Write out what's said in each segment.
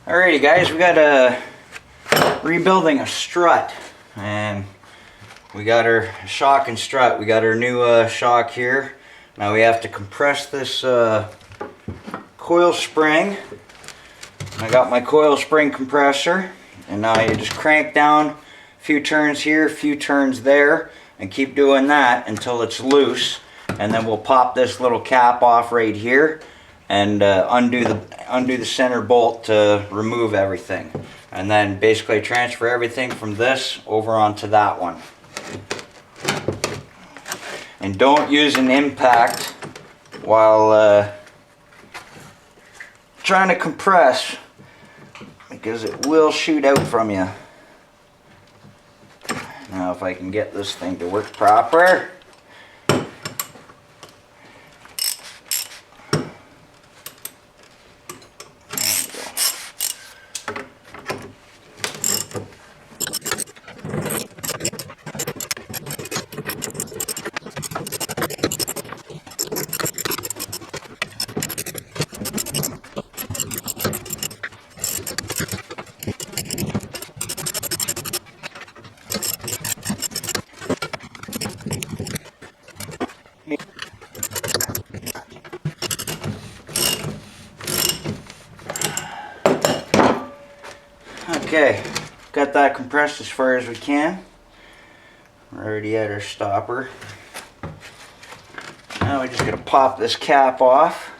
Alrighty guys, we got rebuilding a strut, and we got our shock and strut. We got our new shock here. Now we have to compress this coil spring. I got my coil spring compressor, and now you just crank down a few turns here, a few turns there, and keep doing that until it's loose. And then we'll pop this little cap off right here and undo the center bolt to remove everything, and then basically transfer everything from this over onto that one. And don't use an impact while trying to compress, because it will shoot out from you. Now if I can get this thing to work proper. Okay, got that compressed as far as we can. We're already at our stopper. Now we're just going to pop this cap off.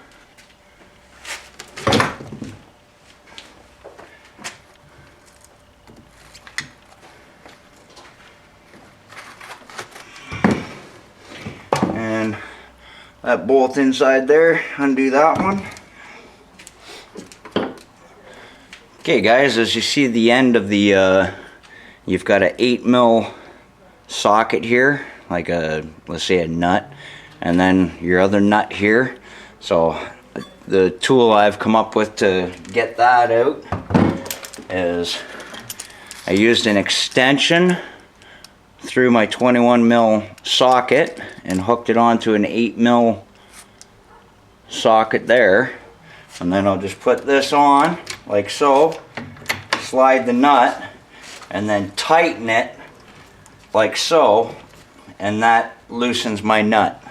And that bolt inside there, undo that one. Okay guys, as you see the end of the, you've got an 8mm socket here, like let's say a nut, and then your other nut here. So the tool I've come up with to get that out is I used an extension through my 21mm socket and hooked it onto an 8mm socket there. And then I'll just put this on like so, slide the nut, and then tighten it like so, and that loosens my nut.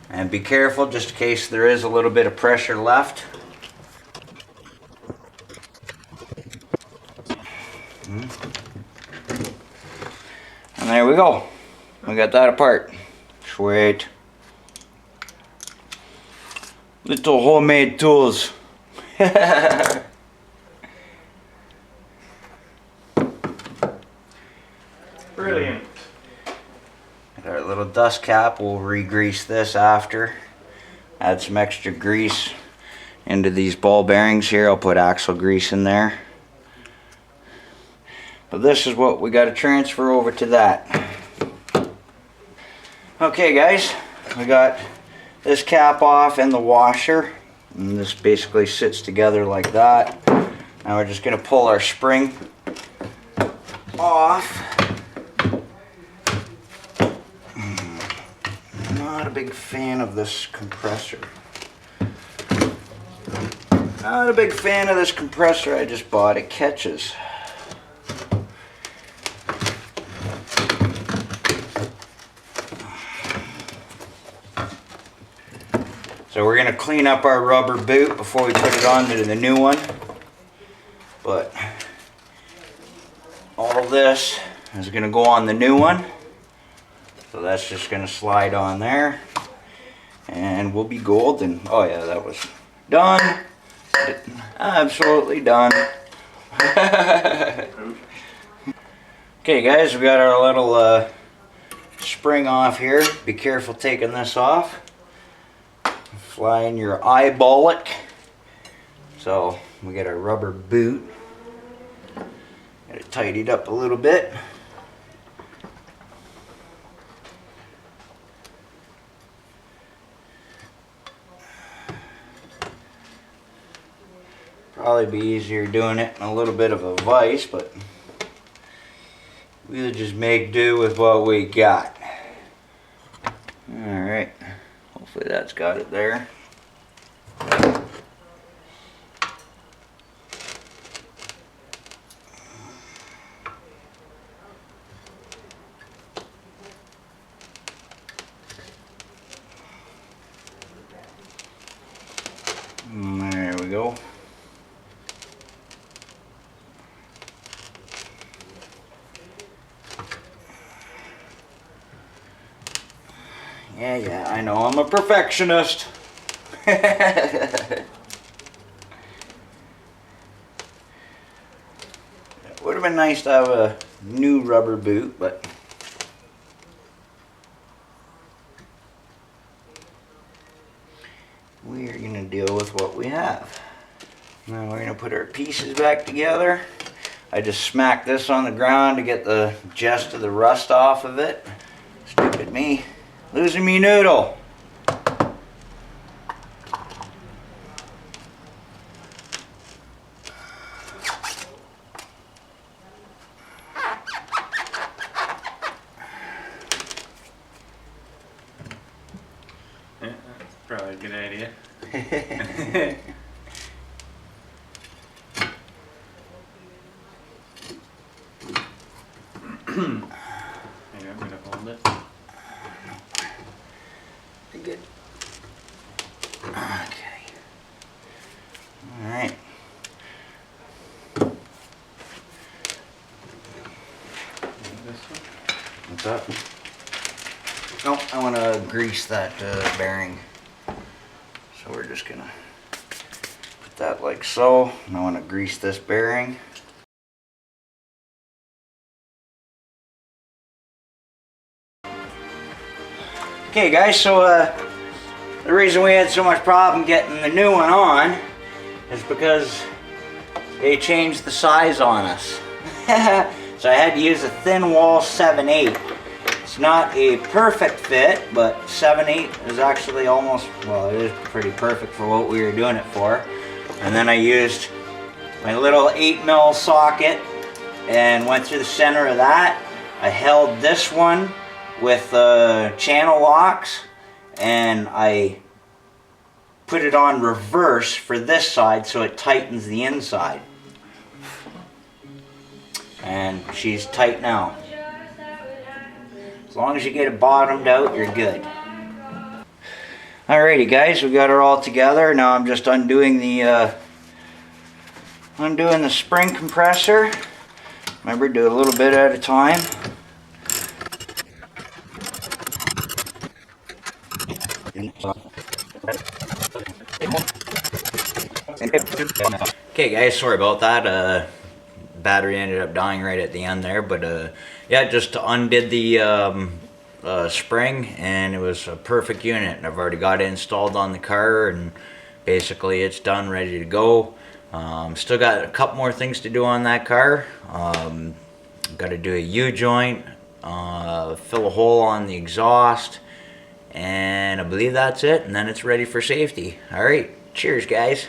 And be careful just in case there is a little bit of pressure left. And there we go. We got that apart. Sweet. Little homemade tools. Brilliant. Our little dust cap, we'll re-grease this after. Add some extra grease into these ball bearings here. I'll put axle grease in there. But this is what we got to transfer over to that. Okay guys, we got this cap off and the washer, and this basically sits together like that. Now we're just going to pull our spring off. Not a big fan of this compressor. Not a big fan of this compressor I just bought. It catches. So we're going to clean up our rubber boot before we put it on to the new one. But all this is going to go on the new one. So that's just going to slide on there. And we'll be golden. Oh yeah, that was done. Absolutely done. Okay guys, we got our little spring off here. Be careful taking this off. Fly in your eyeball it. So we got our rubber boot. Got it tidied up a little bit. Probably be easier doing it in a little bit of a vise, but we'll just make do with what we got. Alright, hopefully that's got it there. go. Yeah, I know I'm a perfectionist. It would have been nice to have a new rubber boot, but we are going to deal with what we have. Now we're going to put our pieces back together. I just smacked this on the ground to get the gist of the rust off of it. Stupid me. Losing me noodle. Yeah, that's probably a good idea. You want me to hold it? Good. Okay. Alright. This one? What's up? Oh, I want to grease that bearing. So we're just gonna put that like so. And I want to grease this bearing. Okay guys, so the reason we had so much problem getting the new one on is because they changed the size on us. So I had to use a thin wall 7/8. It's not a perfect fit, but 7/8 is actually almost, well, it is pretty perfect for what we were doing it for. And then I used my little 8mm socket and went through the center of that. I held this one with channel locks, and I put it on reverse for this side so it tightens the inside. And she's tight now. As long as you get it bottomed out, you're good. Alrighty guys, we got her all together. Now I'm just undoing the spring compressor. Remember, do a little bit at a time. Okay guys, sorry about that. Battery ended up dying right at the end there, but yeah, just undid the spring, and it was a perfect unit. And I've already got it installed on the car, and basically it's done, ready to go. Still got a couple more things to do on that car. Got to do a U-joint, fill a hole on the exhaust, and I believe that's it, and then it's ready for safety. Alright, cheers guys.